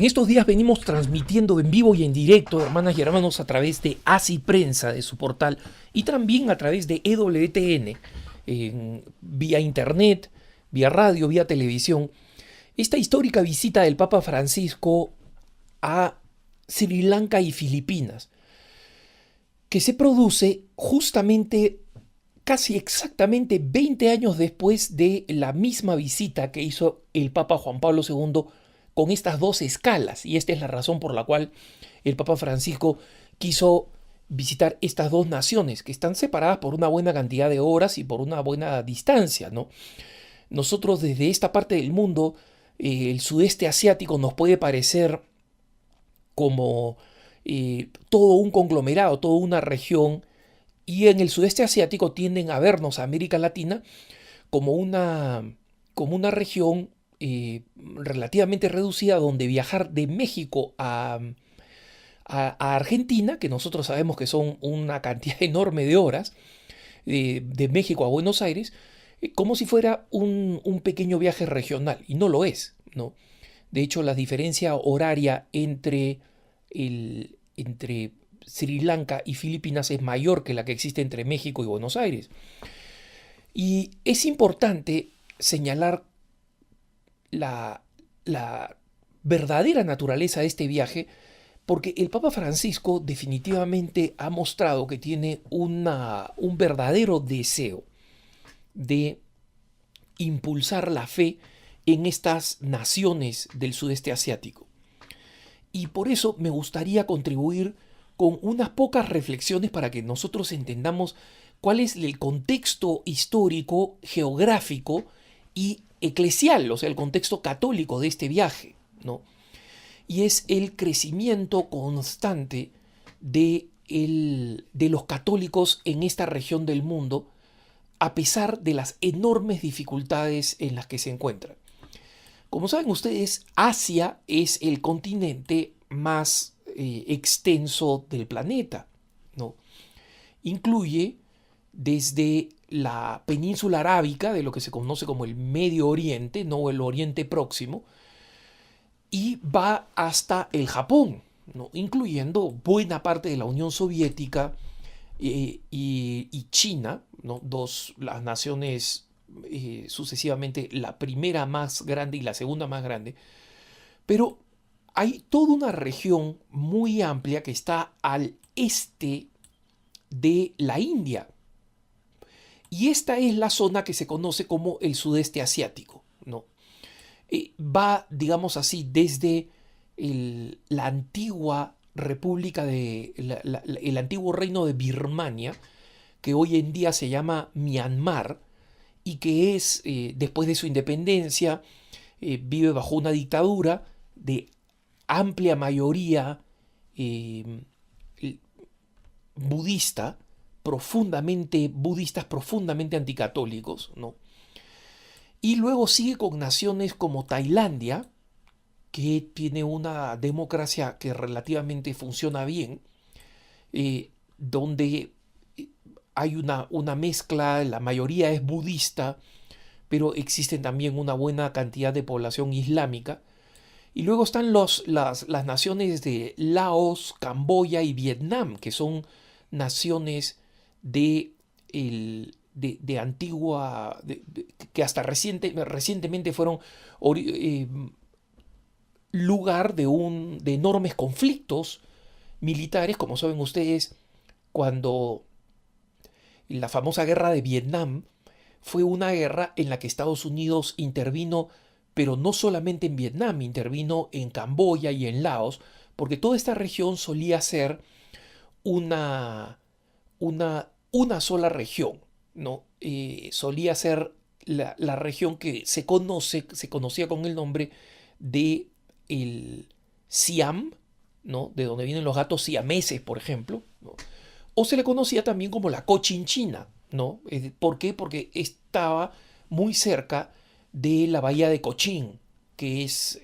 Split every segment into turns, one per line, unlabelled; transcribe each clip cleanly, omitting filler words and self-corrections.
En estos días venimos transmitiendo en vivo y en directo, hermanas y hermanos, a través de Así Prensa, de su portal, y también a través de EWTN, vía internet, vía radio, vía televisión, esta histórica visita del Papa Francisco a Sri Lanka y Filipinas, que se produce justamente casi exactamente 20 años después de la misma visita que hizo el Papa Juan Pablo II con estas dos escalas. Y esta es la razón por la cual el Papa Francisco quiso visitar estas dos naciones, que están separadas por una buena cantidad de horas y por una buena distancia, ¿no? Nosotros desde esta parte del mundo, el sudeste asiático nos puede parecer como todo un conglomerado, toda una región, y en el sudeste asiático tienden a vernos a América Latina como una región relativamente reducida donde viajar de México a Argentina, que nosotros sabemos que son una cantidad enorme de horas, de México a Buenos Aires, como si fuera un pequeño viaje regional, y no lo es, ¿no? De hecho, la diferencia horaria entre Sri Lanka y Filipinas es mayor que la que existe entre México y Buenos Aires. Y es importante señalar la verdadera naturaleza de este viaje, porque el Papa Francisco definitivamente ha mostrado que tiene un verdadero deseo de impulsar la fe en estas naciones del sudeste asiático. Y por eso me gustaría contribuir con unas pocas reflexiones para que nosotros entendamos cuál es el contexto histórico, geográfico y eclesial, o sea, el contexto católico de este viaje, ¿no? Y es el crecimiento constante de los católicos en esta región del mundo, a pesar de las enormes dificultades en las que se encuentran. Como saben ustedes, Asia es el continente más extenso del planeta, ¿no? Incluye desde la península arábica, de lo que se conoce como el Medio Oriente, no el Oriente Próximo, y va hasta el Japón, ¿no? Incluyendo buena parte de la Unión Soviética y China, ¿no? Las naciones sucesivamente, la primera más grande y la segunda más grande, pero hay toda una región muy amplia que está al este de la India. Y esta es la zona que se conoce como el sudeste asiático, ¿no? Va, digamos así, desde la antigua república el antiguo reino de Birmania, que hoy en día se llama Myanmar, y que es, después de su independencia, vive bajo una dictadura de amplia mayoría budista, budistas profundamente anticatólicos, ¿no? Y luego sigue con naciones como Tailandia, que tiene una democracia que relativamente funciona bien, donde hay una mezcla, la mayoría es budista, pero existen también una buena cantidad de población islámica. Y luego están las naciones de Laos, Camboya y Vietnam, que son naciones de antigua, que hasta recientemente fueron lugar de enormes conflictos militares, como saben ustedes, cuando la famosa guerra de Vietnam fue una guerra en la que Estados Unidos intervino, pero no solamente en Vietnam, intervino en Camboya y en Laos, porque toda esta región solía ser una sola región, ¿no? Solía ser la región que se conocía con el nombre de el Siam, ¿no? De donde vienen los gatos siameses, por ejemplo, ¿no? O se le conocía también como la Cochinchina, ¿no? ¿Por qué? Porque estaba muy cerca de la bahía de Cochín, que es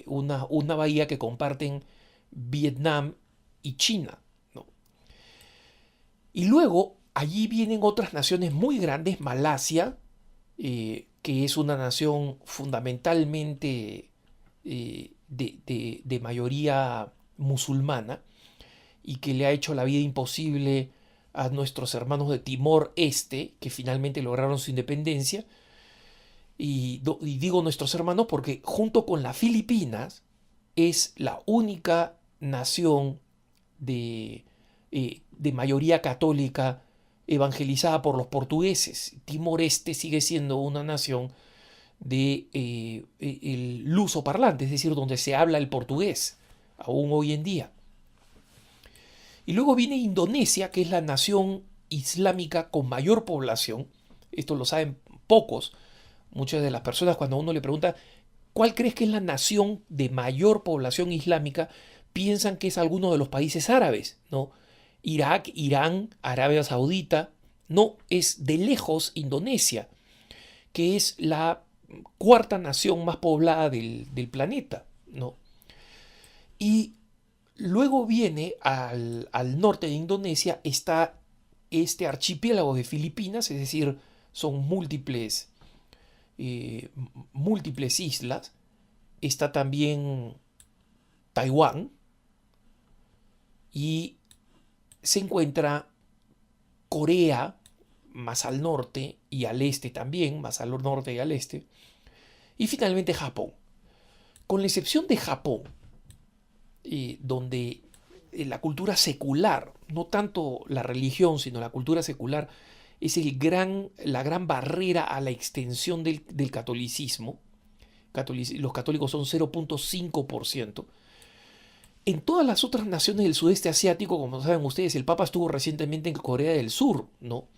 una bahía que comparten Vietnam y China, ¿no? Y luego allí vienen otras naciones muy grandes, Malasia, que es una nación fundamentalmente de mayoría musulmana y que le ha hecho la vida imposible a nuestros hermanos de Timor Este, que finalmente lograron su independencia. Y digo nuestros hermanos porque junto con las Filipinas es la única nación de mayoría católica evangelizada por los portugueses. Timor Este sigue siendo una nación de el luso parlante, es decir, donde se habla el portugués, aún hoy en día. Y luego viene Indonesia, que es la nación islámica con mayor población. Esto lo saben pocos. Muchas de las personas, cuando a uno le pregunta cuál crees que es la nación de mayor población islámica, piensan que es alguno de los países árabes, ¿no? Irak, Irán, Arabia Saudita. No, es de lejos Indonesia, que es la cuarta nación más poblada del planeta, ¿no? Y luego viene al norte de Indonesia, está este archipiélago de Filipinas, es decir, son múltiples islas. Está también Taiwán y se encuentra Corea más al norte y al este también, más al norte y al este. Y finalmente Japón. Con la excepción de Japón, donde la cultura secular, no tanto la religión, sino la cultura secular, es la gran barrera a la extensión del catolicismo. Los católicos son 0.5%. En todas las otras naciones del sudeste asiático, como saben ustedes, el Papa estuvo recientemente en Corea del Sur, ¿no?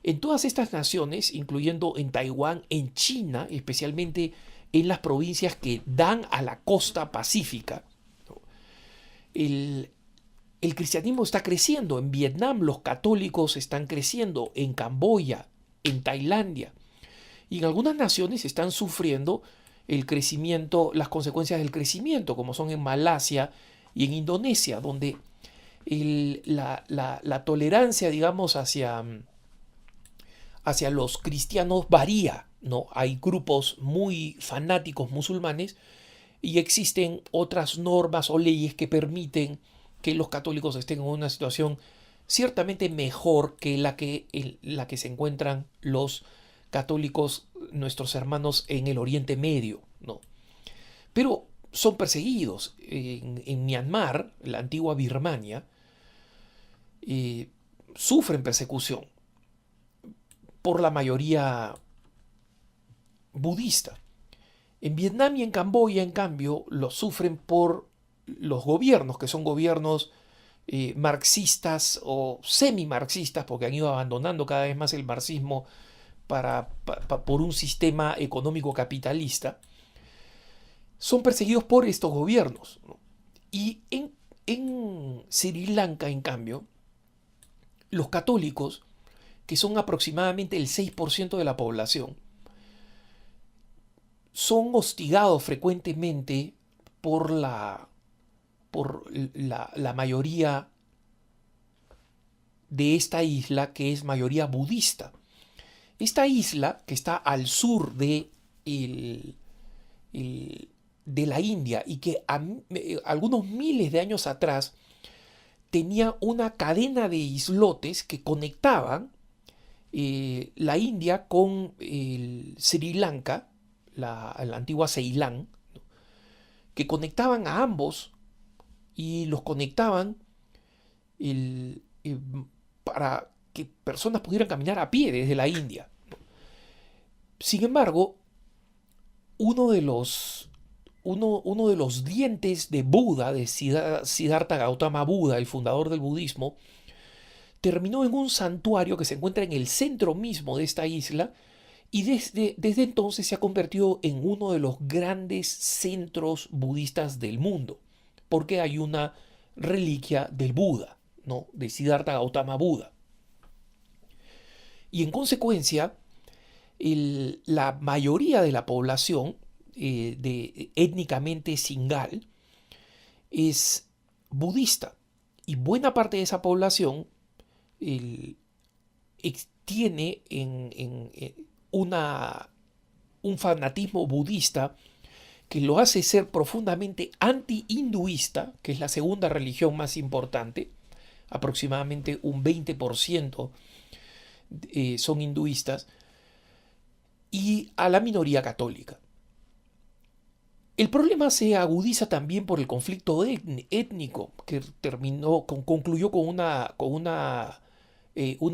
En todas estas naciones, incluyendo en Taiwán, en China, especialmente en las provincias que dan a la costa pacífica, ¿no? El cristianismo está creciendo. En Vietnam los católicos están creciendo, en Camboya, en Tailandia. Y en algunas naciones están sufriendo el crecimiento, las consecuencias del crecimiento, como son en Malasia y en Indonesia, donde la tolerancia, digamos, hacia los cristianos varía, ¿no? Hay grupos muy fanáticos musulmanes y existen otras normas o leyes que permiten que los católicos estén en una situación ciertamente mejor que la que se encuentran los católicos, nuestros hermanos en el Oriente Medio, ¿no? Pero son perseguidos. En Myanmar, la antigua Birmania, sufren persecución por la mayoría budista. En Vietnam y en Camboya, en cambio, lo sufren por los gobiernos, que son gobiernos marxistas o semi-marxistas, porque han ido abandonando cada vez más el marxismo por un sistema económico capitalista. Son perseguidos por estos gobiernos, ¿no? Y en Sri Lanka, en cambio, los católicos, que son aproximadamente el 6% de la población, son hostigados frecuentemente por la mayoría de esta isla, que es mayoría budista. Esta isla, que está al sur de la India y que algunos miles de años atrás tenía una cadena de islotes que conectaban la India con Sri Lanka, la antigua Ceilán, ¿no? Que conectaban a ambos y los conectaban para que personas pudieran caminar a pie desde la India, ¿no? Sin embargo, uno de los dientes de Buda, de Siddhartha Gautama Buda, el fundador del budismo, terminó en un santuario que se encuentra en el centro mismo de esta isla y desde entonces se ha convertido en uno de los grandes centros budistas del mundo, porque hay una reliquia del Buda, ¿no? De Siddhartha Gautama Buda. Y en consecuencia, la mayoría de la población étnicamente singal es budista, y buena parte de esa población tiene un fanatismo budista que lo hace ser profundamente anti-hinduista, que es la segunda religión más importante, aproximadamente un 20% son hinduistas, y a la minoría católica. El problema se agudiza también por el conflicto étnico que concluyó con una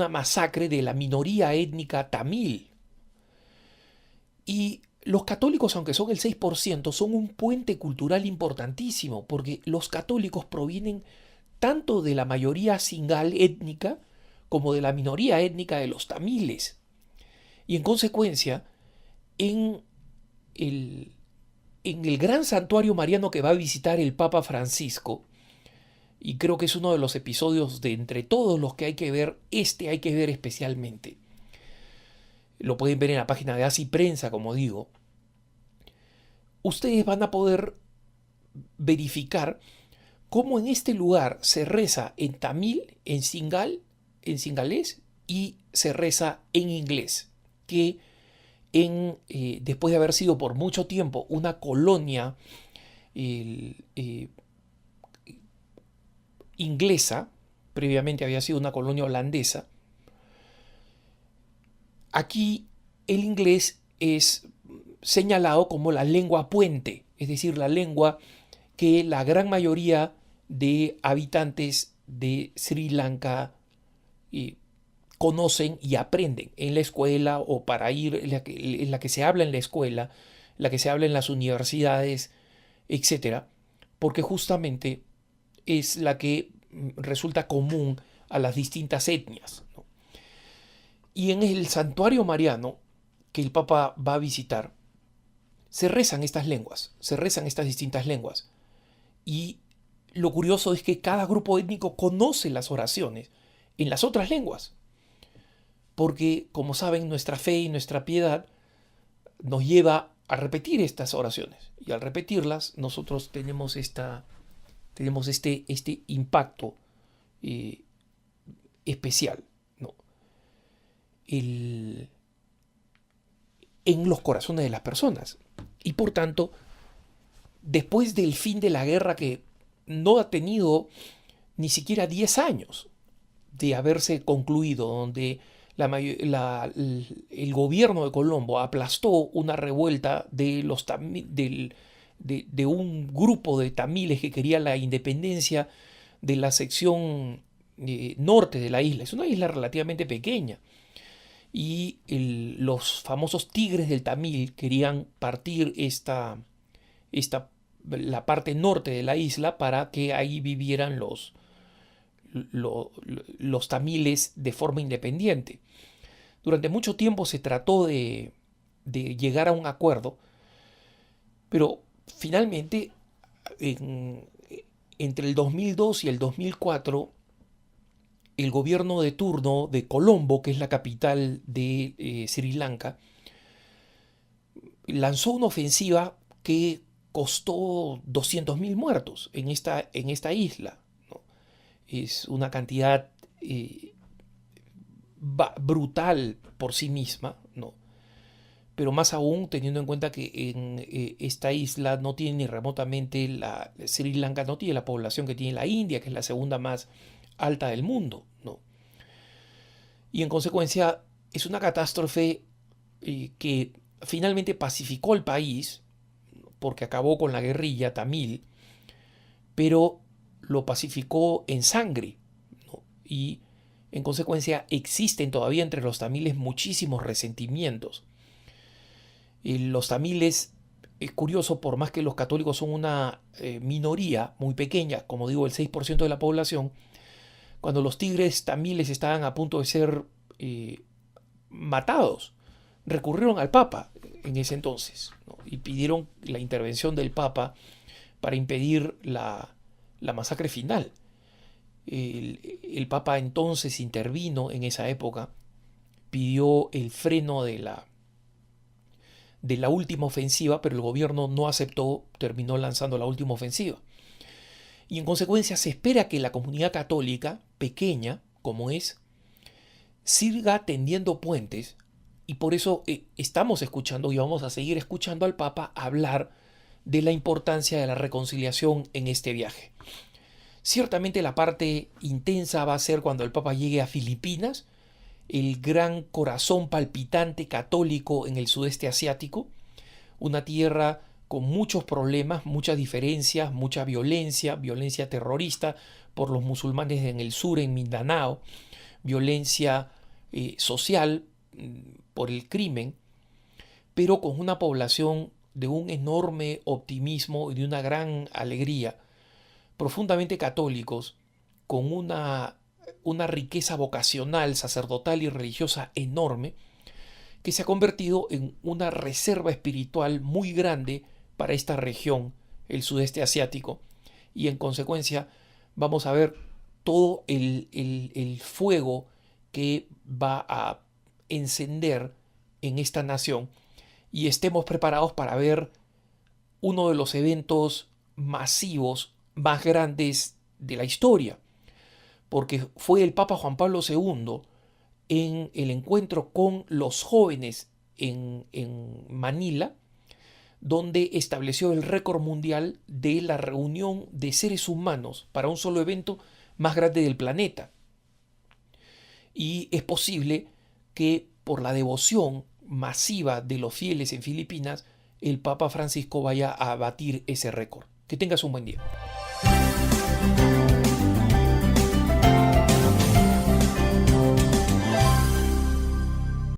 masacre de la minoría étnica tamil. Y los católicos, aunque son el 6%, son un puente cultural importantísimo, porque los católicos provienen tanto de la mayoría singal étnica como de la minoría étnica de los tamiles. Y en consecuencia, en el gran santuario mariano que va a visitar el Papa Francisco, y creo que es uno de los episodios de entre todos los que hay que ver, hay que ver especialmente. Lo pueden ver en la página de Así Prensa, como digo. Ustedes van a poder verificar cómo en este lugar se reza en tamil, en singalés, y se reza en inglés, que después de haber sido por mucho tiempo una colonia inglesa, previamente había sido una colonia holandesa, aquí el inglés es señalado como la lengua puente, es decir, la lengua que la gran mayoría de habitantes de Sri Lanka conocen y aprenden en la escuela, o para ir en la que se habla en la escuela, la que se habla en las universidades, etc. Porque justamente es la que resulta común a las distintas etnias, ¿no? Y en el santuario mariano que el Papa va a visitar, se rezan estas lenguas, se rezan estas distintas lenguas. Y lo curioso es que cada grupo étnico conoce las oraciones en las otras lenguas. Porque, como saben, nuestra fe y nuestra piedad nos lleva a repetir estas oraciones. Y al repetirlas, nosotros tenemos este impacto especial, ¿no? En los corazones de las personas. Y por tanto, después del fin de la guerra, que no ha tenido ni siquiera 10 años de haberse concluido, donde el gobierno de Colombo aplastó una revuelta de un grupo de tamiles que quería la independencia de la sección norte de la isla. Es una isla relativamente pequeña. Y los famosos tigres del Tamil querían partir la parte norte de la isla para que ahí vivieran los tamiles de forma independiente. Durante mucho tiempo se trató de llegar a un acuerdo, pero finalmente entre el 2002 y el 2004 el gobierno de turno de Colombo, que es la capital de Sri Lanka, lanzó una ofensiva que costó 200.000 muertos en esta isla, ¿no? Es una cantidad brutal por sí misma, ¿no? Pero más aún teniendo en cuenta que en esta isla no tiene ni remotamente Sri Lanka no tiene la población que tiene la India, que es la segunda más alta del mundo, ¿no? Y en consecuencia es una catástrofe que finalmente pacificó el país, porque acabó con la guerrilla tamil, pero lo pacificó en sangre, ¿no? Y en consecuencia existen todavía entre los tamiles muchísimos resentimientos. Los tamiles, es curioso, por más que los católicos son una minoría muy pequeña, como digo, el 6% de la población, cuando los tigres tamiles estaban a punto de ser matados, recurrieron al Papa en ese entonces, ¿no? Y pidieron la intervención del Papa para impedir la masacre final. El Papa entonces intervino en esa época, pidió el freno de la última ofensiva, pero el gobierno no aceptó, terminó lanzando la última ofensiva. Y en consecuencia se espera que la comunidad católica, pequeña como es, siga tendiendo puentes, y por eso estamos escuchando y vamos a seguir escuchando al Papa hablar de la importancia de la reconciliación en este viaje. Ciertamente la parte intensa va a ser cuando el Papa llegue a Filipinas, el gran corazón palpitante católico en el sudeste asiático, una tierra con muchos problemas, muchas diferencias, mucha violencia, violencia terrorista por los musulmanes en el sur, en Mindanao, violencia social por el crimen, pero con una población de un enorme optimismo y de una gran alegría, profundamente católicos, con una riqueza vocacional, sacerdotal y religiosa enorme, que se ha convertido en una reserva espiritual muy grande para esta región, el sudeste asiático, y en consecuencia vamos a ver todo el fuego que va a encender en esta nación, y estemos preparados para ver uno de los eventos masivos más grandes de la historia, porque fue el Papa Juan Pablo II en el encuentro con los jóvenes en Manila, donde estableció el récord mundial de la reunión de seres humanos para un solo evento más grande del planeta. Y es posible que por la devoción masiva de los fieles en Filipinas, el Papa Francisco vaya a batir ese récord. Que tengas un buen día.